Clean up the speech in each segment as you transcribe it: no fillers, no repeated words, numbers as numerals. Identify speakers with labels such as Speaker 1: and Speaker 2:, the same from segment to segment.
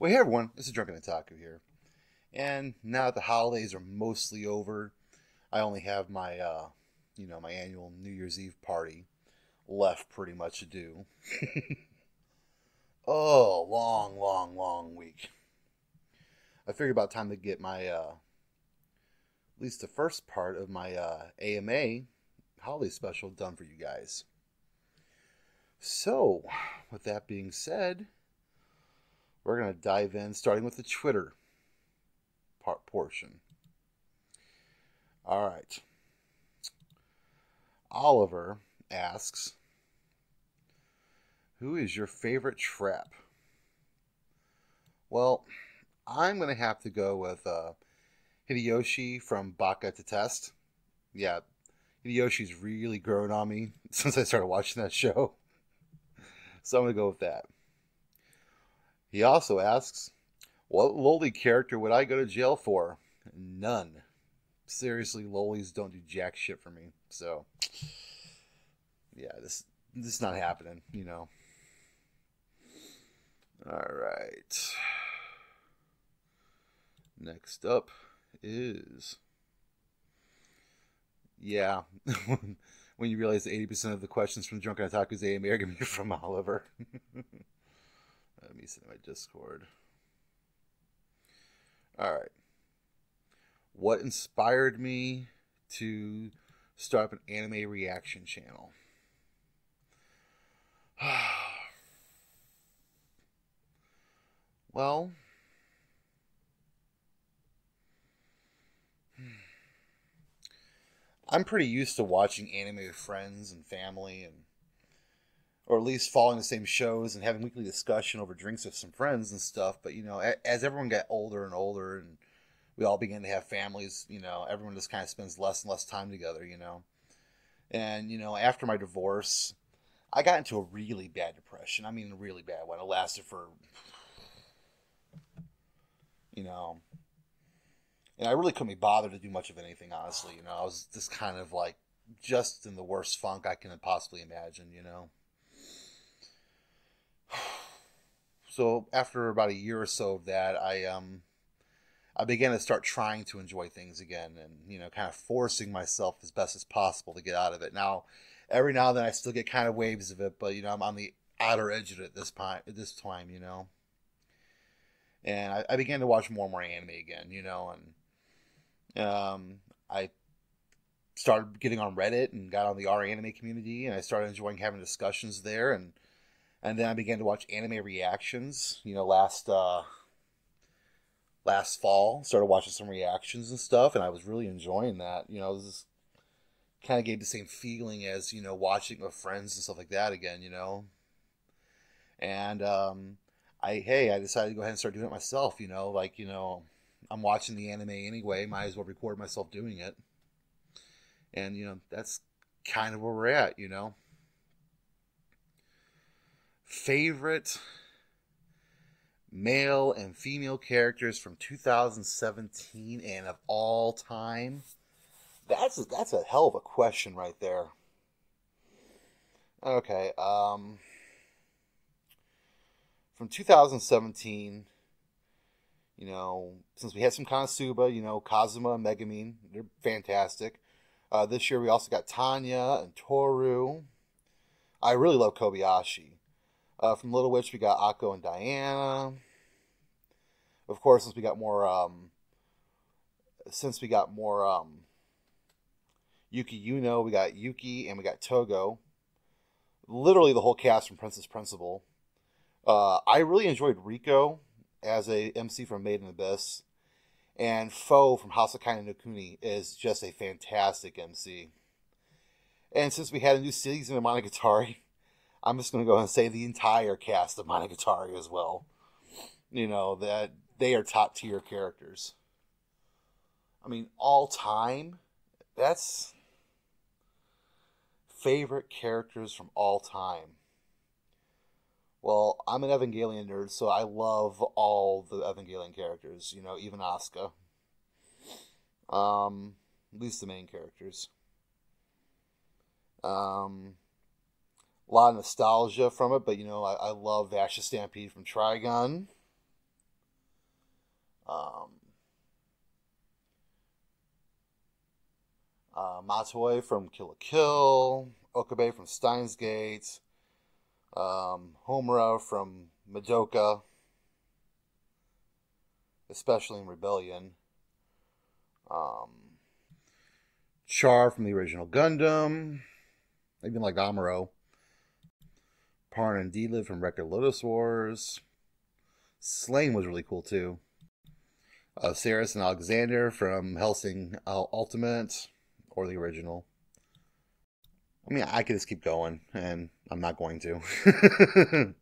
Speaker 1: Well, hey everyone, this is Drunken Otaku here. And now that the holidays are mostly over, I only have my annual New Year's Eve party left pretty much to do. Oh, long, long, long week. I figured about time to get at least the first part of my AMA holiday special done for you guys. So, with that being said, we're going to dive in starting with the Twitter portion. All right. Oliver asks, who is your favorite trap? Well, I'm going to have to go with Hideyoshi from Baka to Test. Yeah, Hideyoshi's really grown on me since I started watching that show. So I'm going to go with that. He also asks, what lowly character would I go to jail for? None. Seriously, lowlies don't do jack shit for me. So, yeah, this is not happening, you know. All right. Next up is, yeah, when you realize that 80% of the questions from Drunken Otaku's AMA are going to be from Oliver. Let me send my Discord. All right. What inspired me to start up an anime reaction channel? Well, I'm pretty used to watching anime with friends and family, and or at least following the same shows and having weekly discussion over drinks with some friends and stuff. But as everyone got older and older, and we all began to have families, everyone just kind of spends less and less time together, And after my divorce, I got into a really bad depression. I mean, a really bad one. It lasted for, you know, and I really couldn't be bothered to do much of anything, honestly. I was just kind of like just in the worst funk I can possibly imagine. So after about a year or so of that, I began to start trying to enjoy things again, and kind of forcing myself as best as possible to get out of it. Now, every now and then I still get kind of waves of it, but I'm on the outer edge of it at this time. And I began to watch more and more anime again, and I started getting on Reddit and got on the R anime community, and I started enjoying having discussions there, and then I began to watch anime reactions. Last fall, started watching some reactions and stuff, and I was really enjoying that. This kind of gave the same feeling as watching with friends and stuff like that again. And I decided to go ahead and start doing it myself. I'm watching the anime anyway, might as well record myself doing it, and that's kind of where we're at. Favorite male and female characters from 2017 and of all time? That's a hell of a question right there. Okay, from 2017, since we had some Konosuba, Kazuma and Megumin, they're fantastic. This year we also got Tanya and Toru. I really love Kobayashi. From Little Witch we got Akko and Diana. Of course, since we got more Yuki Yuno, we got Yuki and we got Togo. Literally the whole cast from Princess Principal. I really enjoyed Rico as a MC from Made in Abyss, and Foe from Hasakaina no Kuni is just a fantastic MC. And since we had a new season of Monogatari, I'm just going to go and say the entire cast of Monogatari as well. That they are top tier characters. I mean, all time, that's favorite characters from all time. Well, I'm an Evangelion nerd, so I love all the Evangelion characters, even Asuka. At least the main characters. A lot of nostalgia from it, but I love Ashes Stampede from Trigun. Um, Matoi from Kill la Kill, Okabe from Steins Gate, Homura from Madoka, especially in Rebellion. Char from the original Gundam, even like Amuro. Parn and D-Liv from Record Lotus Wars. Slain was really cool too. Saris and Alexander from Hellsing Ultimate, or the original. I mean, I could just keep going, and I'm not going to.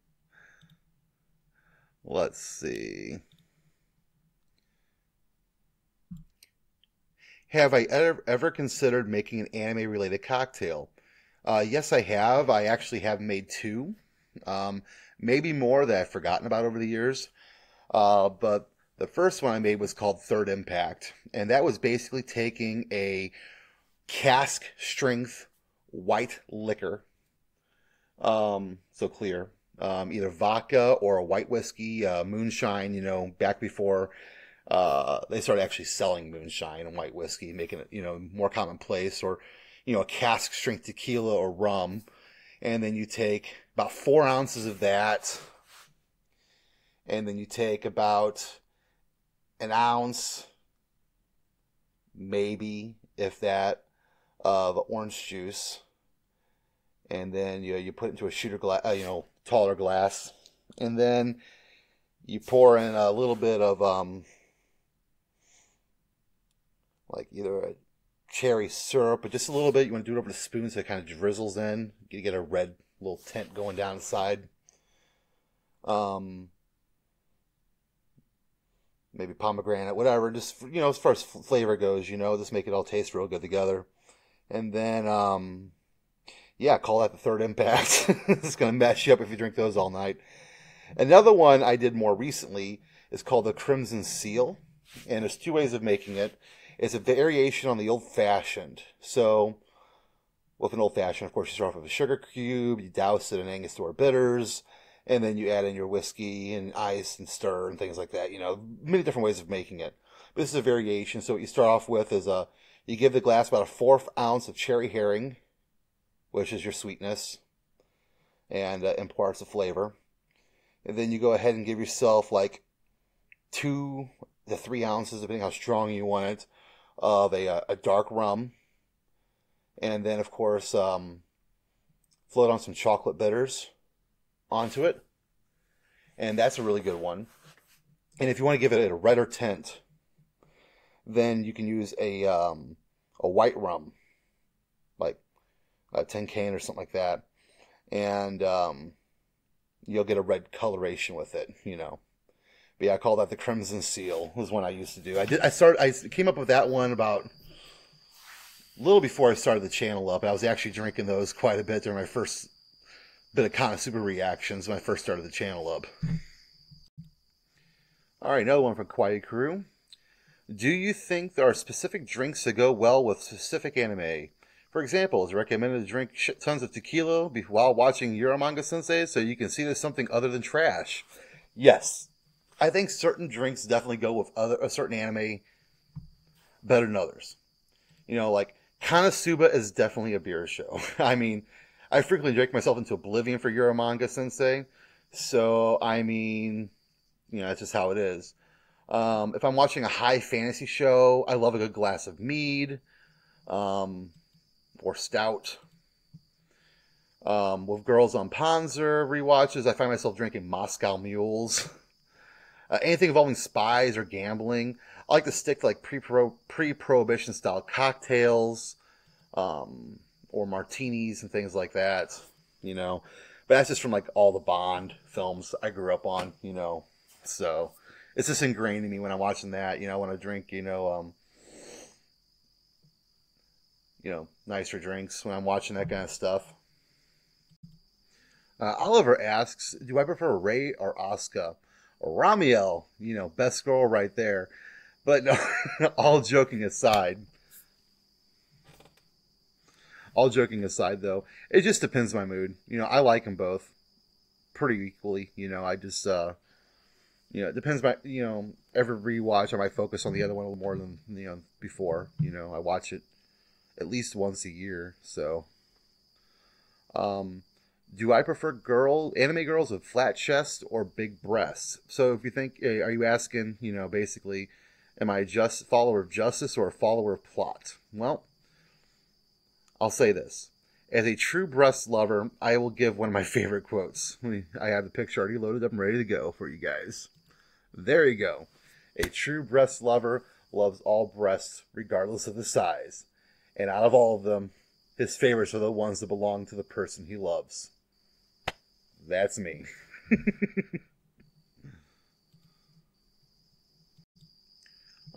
Speaker 1: Let's see. Have I ever considered making an anime-related cocktail? Yes, I have. I actually have made two. Maybe more that I've forgotten about over the years. But the first one I made was called Third Impact. And that was basically taking a cask strength white liquor. So clear. Either vodka or a white whiskey, moonshine, back before they started actually selling moonshine and white whiskey, making it, more commonplace, or, a cask strength tequila or rum. And then you take about 4 ounces of that. And then you take about an ounce, maybe, if that, of orange juice. And then you put it into a shooter glass, taller glass. And then you pour in a little bit of like either a cherry syrup, but just a little bit. You want to do it over the spoon so it kind of drizzles in. You get a red little tint going down the side. Maybe pomegranate, whatever. Just, as far as flavor goes, just make it all taste real good together. And then, call that the Third Impact. It's going to mess you up if you drink those all night. Another one I did more recently is called the Crimson Seal. And there's 2 ways of making it. It's a variation on the old-fashioned. So, with an old-fashioned, of course, you start off with a sugar cube, you douse it in Angostura bitters, and then you add in your whiskey and ice and stir and things like that. Many different ways of making it. But this is a variation. So what you start off with is you give the glass about a 1/4 ounce of cherry herring, which is your sweetness, and imparts the flavor. And then you go ahead and give yourself like 2 to 3 ounces, depending how strong you want it, of a dark rum. And then, of course, float on some chocolate bitters onto it. And that's a really good one. And if you want to give it a redder tint, then you can use a white rum, like a 10 can or something like that. And you'll get a red coloration with it, But yeah, I call that the Crimson Seal, was one I used to do. I came up with that one about a little before I started the channel up. I was actually drinking those quite a bit during my first bit of Konosuba reactions when I first started the channel up. Alright, another one from Quiet Crew. Do you think there are specific drinks that go well with specific anime? For example, is it recommended to drink shit tons of tequila while watching Euromanga Sensei so you can see there's something other than trash? Yes. I think certain drinks definitely go with a certain anime better than others. Like Konosuba is definitely a beer show. I mean, I frequently drink myself into oblivion for Euromanga Sensei. So, that's just how it is. If I'm watching a high fantasy show, I love a good glass of mead, or stout. With Girls on Panzer rewatches, I find myself drinking Moscow Mules. Anything involving spies or gambling, I like to stick to like pre-prohibition style cocktails, or martinis and things like that, But that's just from like all the Bond films I grew up on, So it's just ingrained in me when I'm watching that, when I drink, nicer drinks when I'm watching that kind of stuff. Oliver asks, do I prefer Ray or Asuka? Ramiel, best girl right there. But no, all joking aside, though, it just depends on my mood. I like them both pretty equally. I just, It depends. Every rewatch I might focus on the other one a little more than before. I watch it at least once a year. So, um, do I prefer anime girls with flat chest or big breasts? So, if you think, are you asking, basically, am I just follower of justice or a follower of plot? Well, I'll say this. As a true breast lover, I will give one of my favorite quotes. I have the picture already loaded up and ready to go for you guys. There you go. A true breast lover loves all breasts, regardless of the size. And out of all of them, his favorites are the ones that belong to the person he loves. That's me.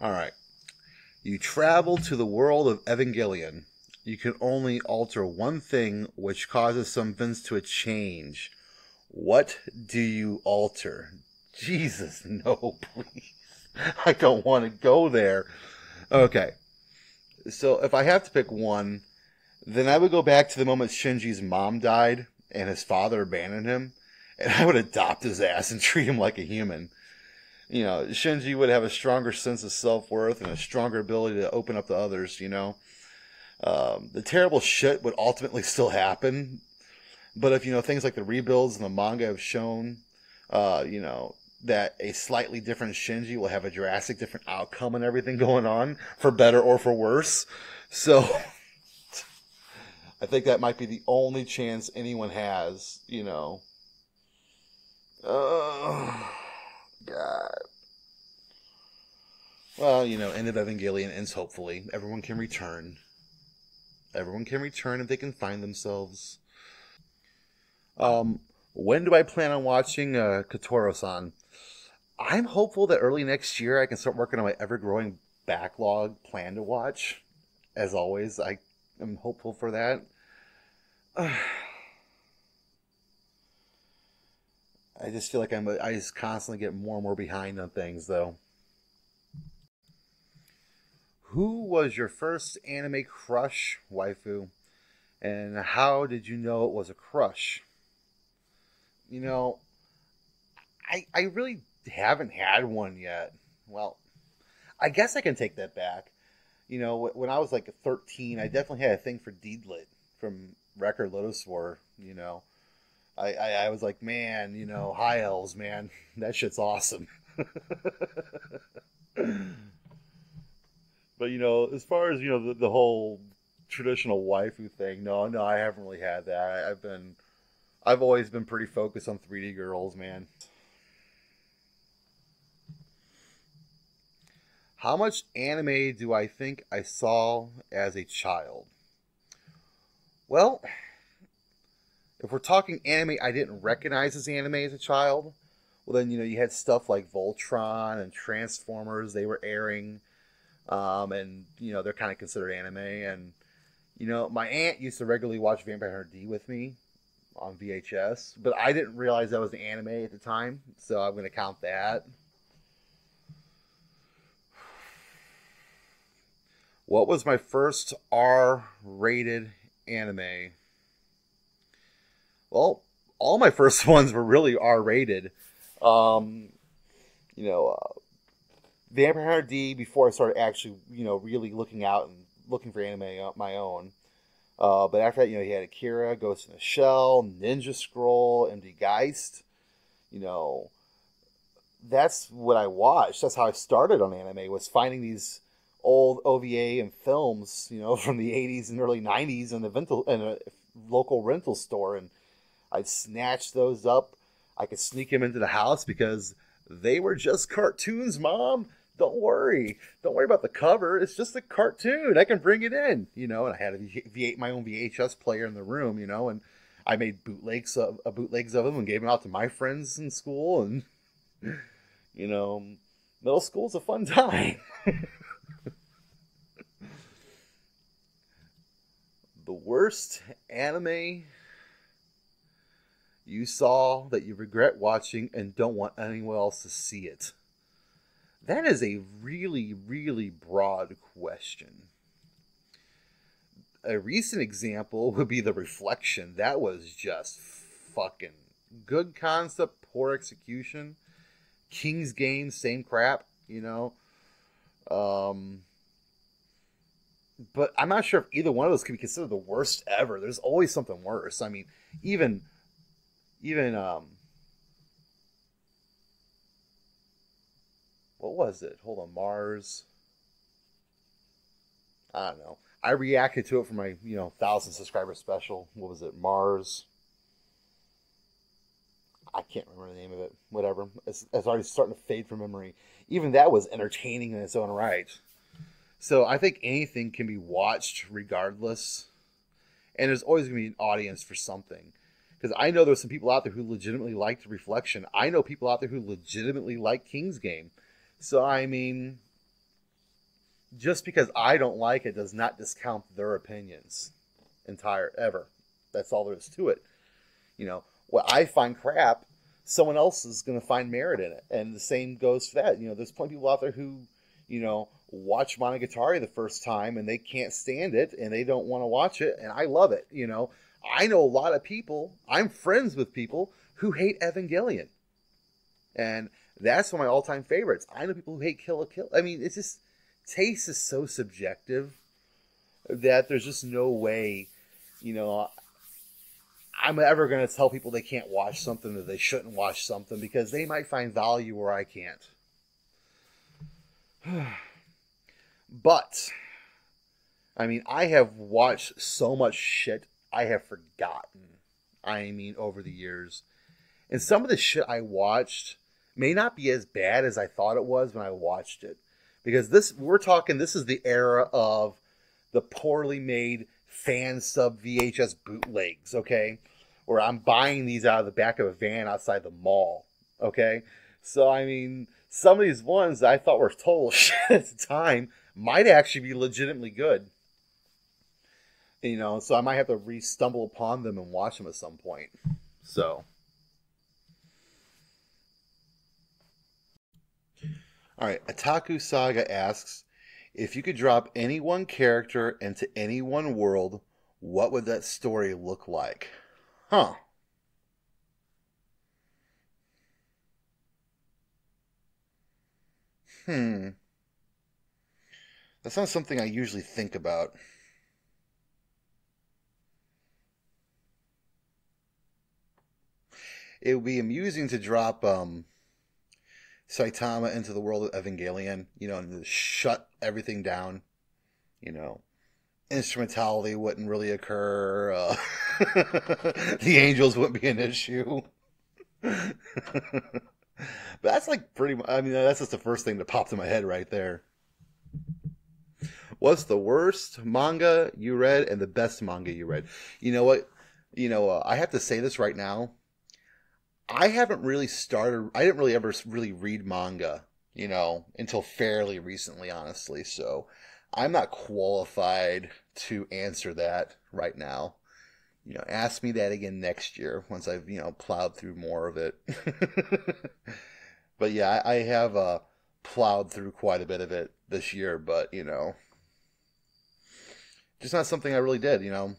Speaker 1: All right. You travel to the world of Evangelion. You can only alter one thing which causes some events to change. What do you alter? Jesus, no, please. I don't want to go there. Okay. So if I have to pick one, then I would go back to the moment Shinji's mom died and his father abandoned him, and I would adopt his ass and treat him like a human. Shinji would have a stronger sense of self-worth and a stronger ability to open up to others. The terrible shit would ultimately still happen, but if things like the rebuilds and the manga have shown, that a slightly different Shinji will have a drastic different outcome and everything going on, for better or for worse. So, I think that might be the only chance anyone has, Oh, God. Well, end of Evangelion ends hopefully. Everyone can return. Everyone can return if they can find themselves. When do I plan on watching Kotoro-san? I'm hopeful that early next year I can start working on my ever-growing backlog plan to watch. As always, I am hopeful for that. I just feel like I just constantly get more and more behind on things, though. Who was your first anime crush, waifu? And how did you know it was a crush? You know, I really haven't had one yet. Well, I guess I can take that back. When I was like 13, I definitely had a thing for Deedlit from Record Lotus War. I was like, man, high elves, man, that shit's awesome. But as far as the whole traditional waifu thing, no, I haven't really had that. I've always been pretty focused on 3D girls, man. How much anime do I think I saw as a child? Well, if we're talking anime I didn't recognize as anime as a child, well then you had stuff like Voltron and Transformers. They were airing, and they're kind of considered anime. And my aunt used to regularly watch Vampire Hunter D with me on VHS, but I didn't realize that was an anime at the time, so I'm going to count that. What was my first R-rated anime? Well, all my first ones were really R-rated. You know, Vampire Hunter D before I started actually, really looking out and looking for anime on my own. But after that, you had Akira, Ghost in the Shell, Ninja Scroll, MD Geist. That's what I watched. That's how I started on anime, was finding these old OVA and films, from the 80s and early 90s in a local rental store. And I'd snatch those up. I could sneak them into the house because they were just cartoons, Mom. Don't worry. Don't worry about the cover. It's just a cartoon. I can bring it in, and I had my own VHS player in the room, and I made bootlegs of them and gave them out to my friends in school. And, middle school's a fun time. The worst anime you saw that you regret watching and don't want anyone else to see it? That is a really, really broad question. A recent example would be The Reflection. That was just fucking good concept, poor execution. King's Game, same crap, But I'm not sure if either one of those can be considered the worst ever. There's always something worse. I mean, even what was it? Hold on, Mars. I don't know. I reacted to it for my 1,000 subscriber special. What was it? Mars. I can't remember the name of it. Whatever. It's already starting to fade from memory. Even that was entertaining in its own right. So I think anything can be watched regardless. And there's always going to be an audience for something. Because I know there's some people out there who legitimately liked Reflection. I know people out there who legitimately like King's Game. So, I mean, just because I don't like it does not discount their opinions ever. That's all there is to it. What I find crap, someone else is going to find merit in it. And the same goes for that. There's plenty of people out there who, watch Monogatari the first time and they can't stand it and they don't want to watch it. And I love it. I know a lot of people, I'm friends with people who hate Evangelion. And that's one of my all-time favorites. I know people who hate Kill la Kill. I mean, it's just, taste is so subjective that there's just no way, I'm ever going to tell people they can't watch something or they shouldn't watch something because they might find value where I can't. But, I mean, I have watched so much shit I have forgotten. I mean, over the years. And some of the shit I watched may not be as bad as I thought it was when I watched it. Because this is the era of the poorly made fan sub VHS bootlegs, okay? Where I'm buying these out of the back of a van outside the mall, okay? So, I mean, some of these ones that I thought were total shit at the time might actually be legitimately good. So I might have to re-stumble upon them and watch them at some point. So. Alright, Otaku Saga asks, if you could drop any one character into any one world, what would that story look like? Huh. That's not something I usually think about. It would be amusing to drop Saitama into the world of Evangelion, and shut everything down. Instrumentality wouldn't really occur. The angels wouldn't be an issue. But that's like pretty much, I mean, that's just the first thing that popped in my head right there. What's the worst manga you read and the best manga you read? You know what? I have to say this right now. I didn't really ever really read manga, until fairly recently, honestly. So I'm not qualified to answer that right now. Ask me that again next year once I've, plowed through more of it. But yeah, I have plowed through quite a bit of it this year, but, just not something I really did, All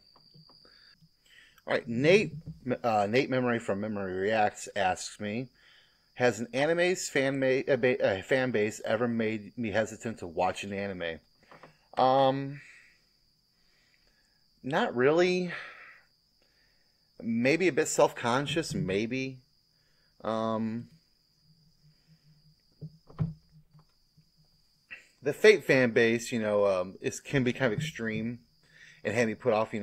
Speaker 1: right, Nate Memory from Memory Reacts asks me, has an anime's fan base ever made me hesitant to watch an anime? Not really. Maybe a bit self-conscious, maybe. The Fate fan base, can be kind of extreme and had me put off,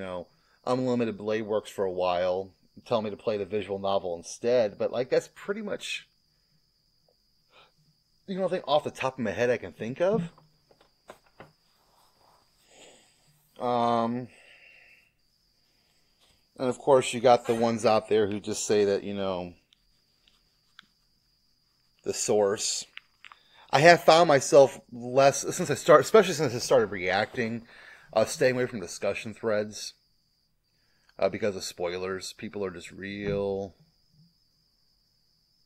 Speaker 1: Unlimited Blade Works for a while, tell me to play the visual novel instead, but like that's pretty much the only thing off the top of my head I can think of. And of course you got the ones out there who just say that, the source. I have found myself less, especially since I started reacting, staying away from discussion threads. Because of spoilers. People are just real,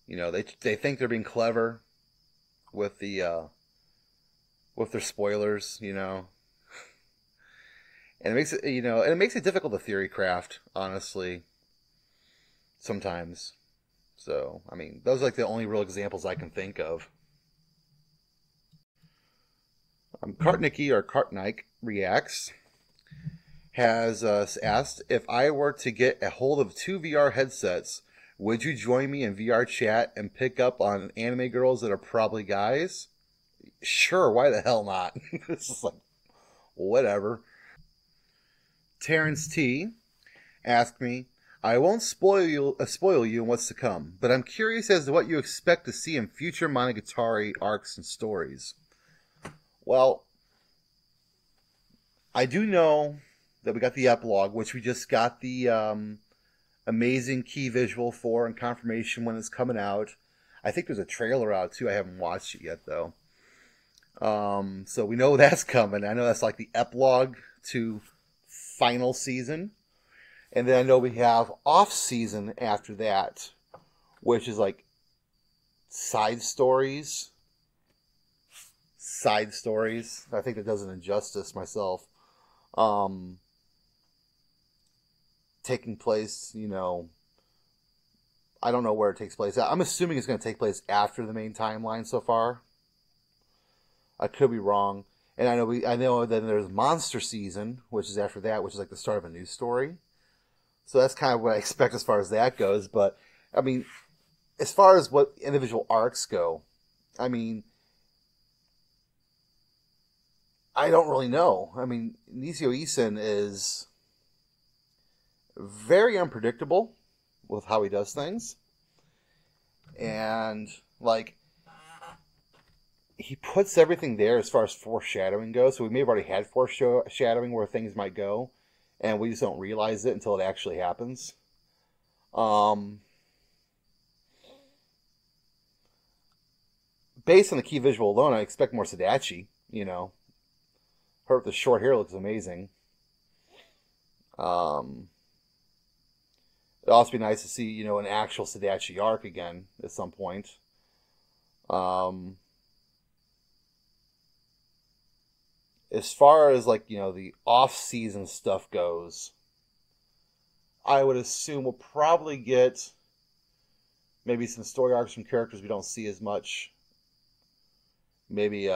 Speaker 1: they think they're being clever with with their spoilers, and it makes it difficult to theory craft, honestly, sometimes. So, I mean, those are like the only real examples I can think of. Kartnicki or Kartnike Reacts has asked, if I were to get a hold of 2 VR headsets, would you join me in VR chat and pick up on anime girls that are probably guys? Sure, why the hell not? It's just like, whatever. Terrence T asked me, I won't spoil you in what's to come, but I'm curious as to what you expect to see in future Monogatari arcs and stories. Well, I do know that we got the epilogue, which we just got the amazing key visual for and confirmation when it's coming out. I think there's a trailer out too. I haven't watched it yet though. So we know that's coming. I know that's like the epilogue to final season. And then I know we have off season after that, which is like side stories. I think that does an injustice myself. Taking place, you know, I don't know where it takes place. I'm assuming it's going to take place after the main timeline so far. I could be wrong. And I know that there's Monster Season, which is after that, which is like the start of a new story. So that's kind of what I expect as far as that goes. But, I mean, as far as what individual arcs go, I mean, I don't really know. I mean, Nisio Isin is very unpredictable with how he does things. And, like, he puts everything there as far as foreshadowing goes. So we may have already had foreshadowing where things might go, and we just don't realize it until it actually happens. Based on the key visual alone, I expect more Sadachi, you know. Her with the short hair looks amazing. It'd also be nice to see, you know, an actual Sadachi arc again at some point. As far as, like, you know, the off-season stuff goes, I would assume we'll probably get maybe some story arcs from characters we don't see as much. Maybe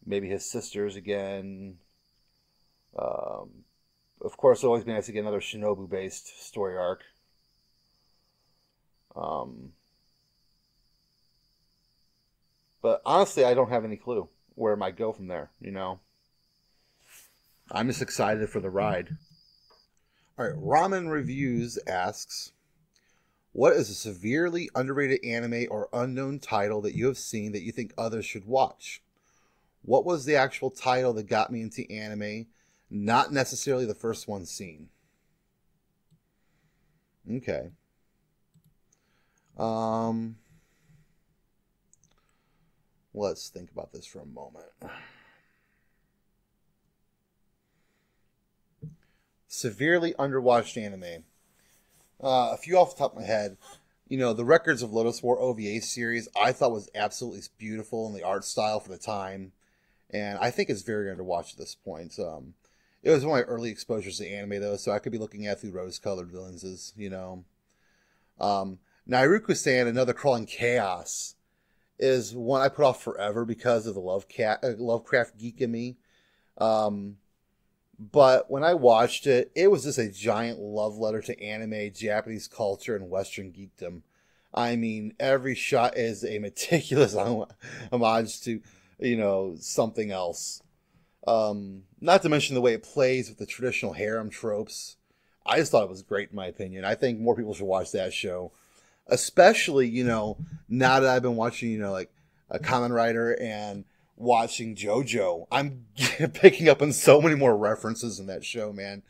Speaker 1: his sisters again. Of course, it'll always be nice to get another Shinobu-based story arc. But honestly, I don't have any clue where it might go from there, you know. I'm just excited for the ride. Alright, Ramen Reviews asks, what is a severely underrated anime or unknown title that you have seen that you think others should watch? What was the actual title that got me into anime? Not necessarily the first one seen. Okay. Let's think about this for a moment. Severely underwatched anime. A few off the top of my head. You know, the Records of Lodoss War OVA series I thought was absolutely beautiful in the art style for the time. And I think it's very underwatched at this point. It was one of my early exposures to anime, though, so I could be looking at through rose-colored lenses, you know. Nairuku-san, Another Crawling Chaos, is one I put off forever because of the Lovecraft geek in me. But when I watched it, it was just a giant love letter to anime, Japanese culture, and Western geekdom. I mean, every shot is a meticulous homage to, you know, something else. Not to mention the way it plays with the traditional harem tropes. I just thought it was great in my opinion. I think more people should watch that show. Especially, you know, now that I've been watching, you know, like a Kamen Rider and watching JoJo. I'm picking up on so many more references in that show, man.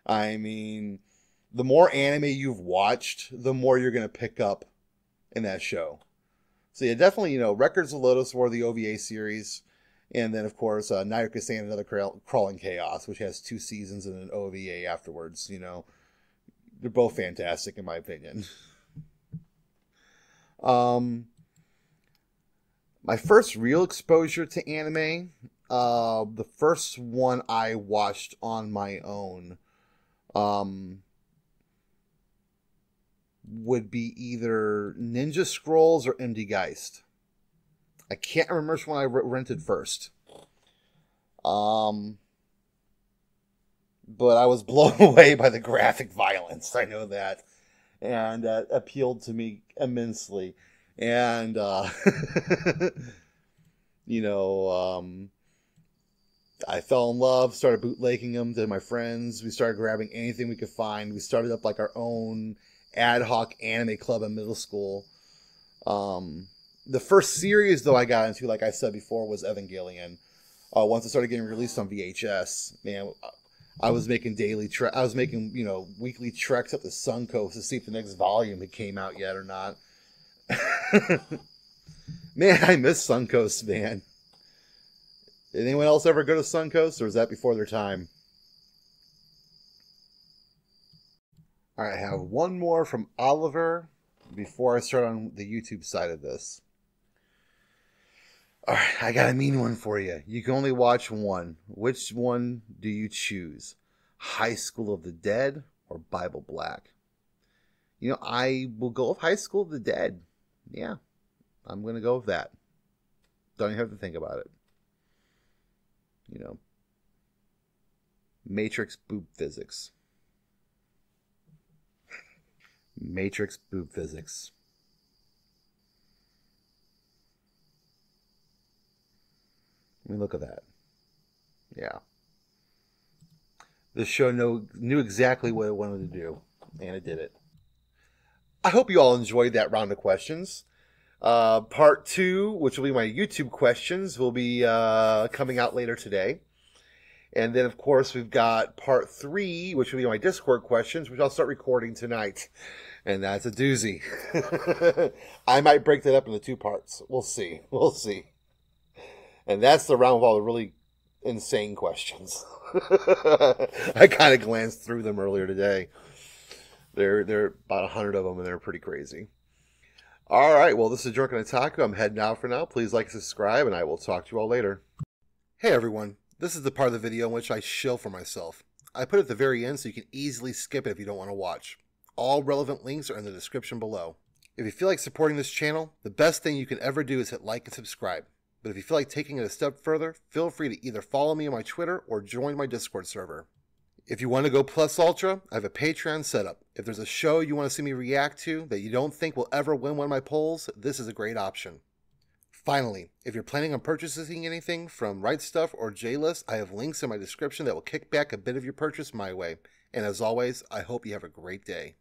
Speaker 1: I mean, the more anime you've watched, the more you're going to pick up in that show. So yeah, definitely, you know, Records of Lodoss War, the OVA series. And then, of course, Nairuku-san, Another Crawling Chaos, which has 2 seasons and an OVA afterwards, you know. They're both fantastic, in my opinion. My first real exposure to anime, the first one I watched on my own, would be either Ninja Scrolls or MD Geist. I can't remember which one I rented first. But I was blown away by the graphic violence. I know that. And that appealed to me immensely. And, you know, I fell in love, started bootlegging them to my friends. We started grabbing anything we could find. We started up like our own ad hoc anime club in middle school. The first series, though, I got into, like I said before, was Evangelion. Once it started getting released on VHS, man, I was making weekly treks up to Suncoast to see if the next volume had came out yet or not. Man, I miss Suncoast, man. Did anyone else ever go to Suncoast, or was that before their time? All right, I have one more from Oliver before I start on the YouTube side of this. All right, I got a mean one for you. You can only watch one. Which one do you choose? High School of the Dead or Bible Black? You know, I will go with High School of the Dead. Yeah, I'm going to go with that. Don't even have to think about it. You know, Matrix boob physics. Matrix boob physics. I mean, look at that. Yeah. This show knew exactly what it wanted to do, and it did it. I hope you all enjoyed that round of questions. Part 2, which will be my YouTube questions, will be coming out later today. And then, of course, we've got Part 3, which will be my Discord questions, which I'll start recording tonight. And that's a doozy. I might break that up into 2 parts. We'll see. We'll see. And that's the round of all the really insane questions. I kind of glanced through them earlier today. There are about 100 of them, and they're pretty crazy. All right, well, this is Drunken Otaku. I'm heading out for now. Please like and subscribe, and I will talk to you all later. Hey, everyone. This is the part of the video in which I shill for myself. I put it at the very end so you can easily skip it if you don't want to watch. All relevant links are in the description below. If you feel like supporting this channel, the best thing you can ever do is hit like and subscribe. But if you feel like taking it a step further, feel free to either follow me on my Twitter or join my Discord server. If you want to go plus ultra, I have a Patreon setup. If there's a show you want to see me react to that you don't think will ever win one of my polls, this is a great option. Finally, if you're planning on purchasing anything from RightStuf or J-List, I have links in my description that will kick back a bit of your purchase my way. And as always, I hope you have a great day.